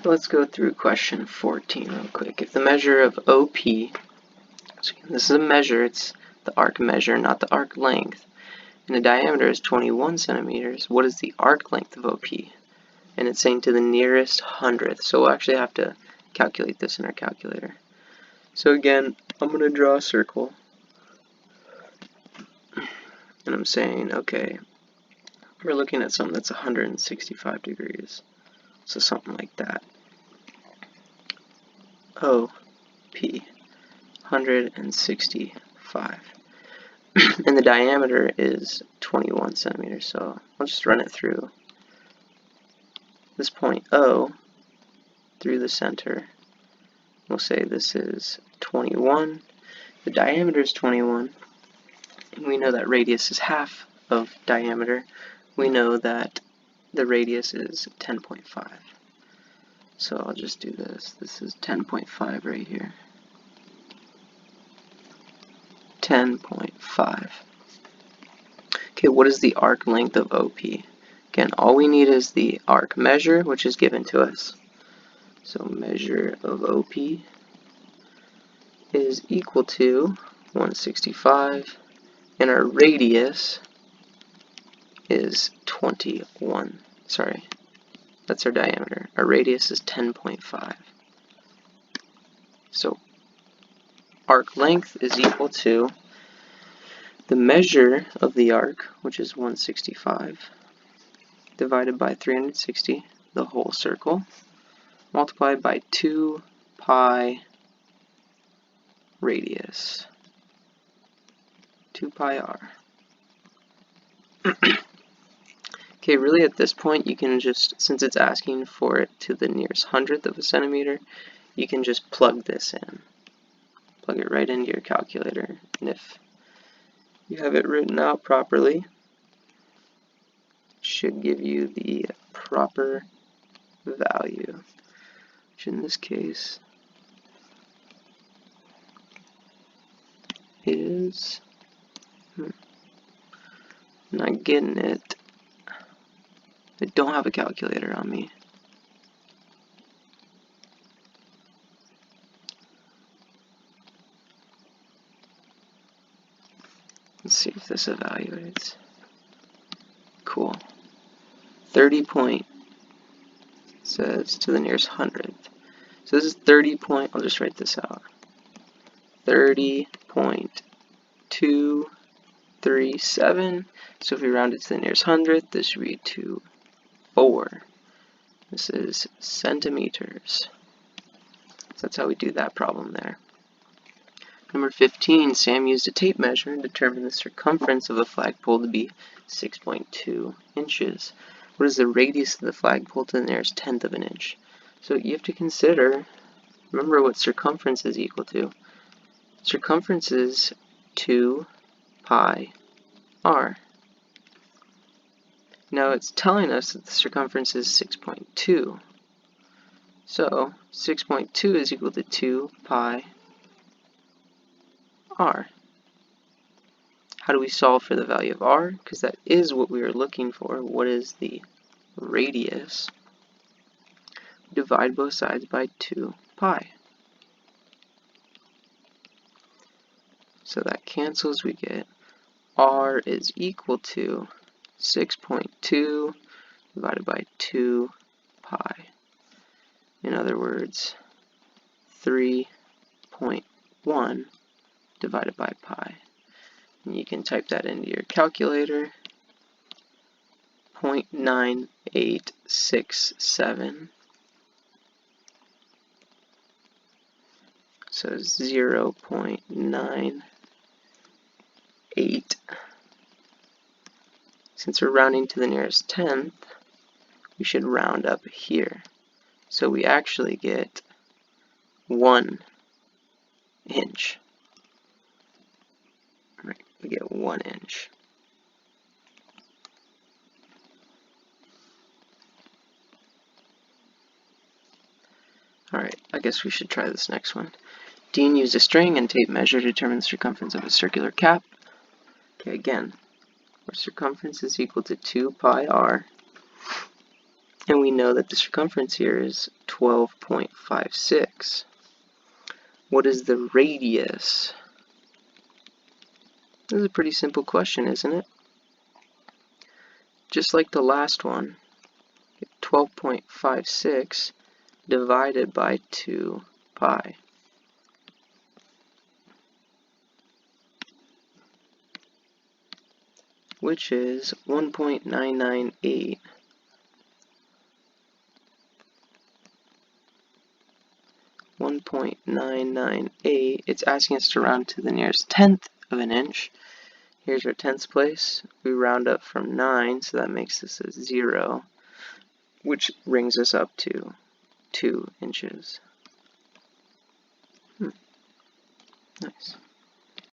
Let's go through question 14 real quick. If the measure of OP, so this is a measure, it's the arc measure, not the arc length, and the diameter is 21 centimeters, what is the arc length of OP? And it's saying to the nearest hundredth, so we'll actually have to calculate this in our calculator. So again, I'm going to draw a circle, and I'm saying, okay, we're looking at something that's 165 degrees, so something like that. OP, 165. And the diameter is 21 centimeters, so I'll just run it through this point O through the center. We'll say this is 21. The diameter is 21. And we know that radius is half of diameter. We know that the radius is 10.5. So I'll just do this. This is 10.5 right here. 10.5. Okay, what is the arc length of OP? Again, all we need is the arc measure, which is given to us. So measure of OP is equal to 165, and our radius is 21. Sorry, that's our diameter. Our radius is 10.5. So arc length is equal to the measure of the arc, which is 165, divided by 360, the whole circle, multiplied by 2 pi radius, 2 pi r. Okay, really at this point you can just, since it's asking for it to the nearest hundredth of a centimeter, you can just plug this in. Plug it right into your calculator, and if you have it written out properly, it should give you the proper value, which in this case is, not getting it. I don't have a calculator on me. Let's see if this evaluates. Cool. 30 point says to the nearest hundredth. So this is 30 point, I'll just write this out. 30.237. So if we round it to the nearest hundredth, this should be 2.4. This is centimeters. So that's how we do that problem there. Number 15, Sam used a tape measure and determined the circumference of the flagpole to be 6.2 inches. What is the radius of the flagpole to the nearest tenth of an inch? So you have to consider, remember what circumference is equal to. Circumference is 2 pi r. Now it's telling us that the circumference is 6.2. So 6.2 is equal to 2 pi r. How do we solve for the value of r? Because that is what we are looking for. What is the radius? Divide both sides by 2 pi. So that cancels. We get r is equal to 6.2 divided by 2 pi. In other words, 3.1 divided by pi. And you can type that into your calculator. 0.9867. So 0.98. Since we're rounding to the nearest tenth, we should round up here. So we actually get 1 inch. Right, we get 1 inch. Alright, I guess we should try this next one. Dean used a string and tape measure to determine the circumference of a circular cap. Okay, again, our circumference is equal to 2 pi r. And we know that the circumference here is 12.56. What is the radius? This is a pretty simple question, isn't it? Just like the last one, 12.56 divided by 2 pi. Which is 1.998. 1.998. It's asking us to round to the nearest tenth of an inch. Here's our tenths place. We round up from 9, so that makes this a 0, which brings us up to 2 inches. Nice.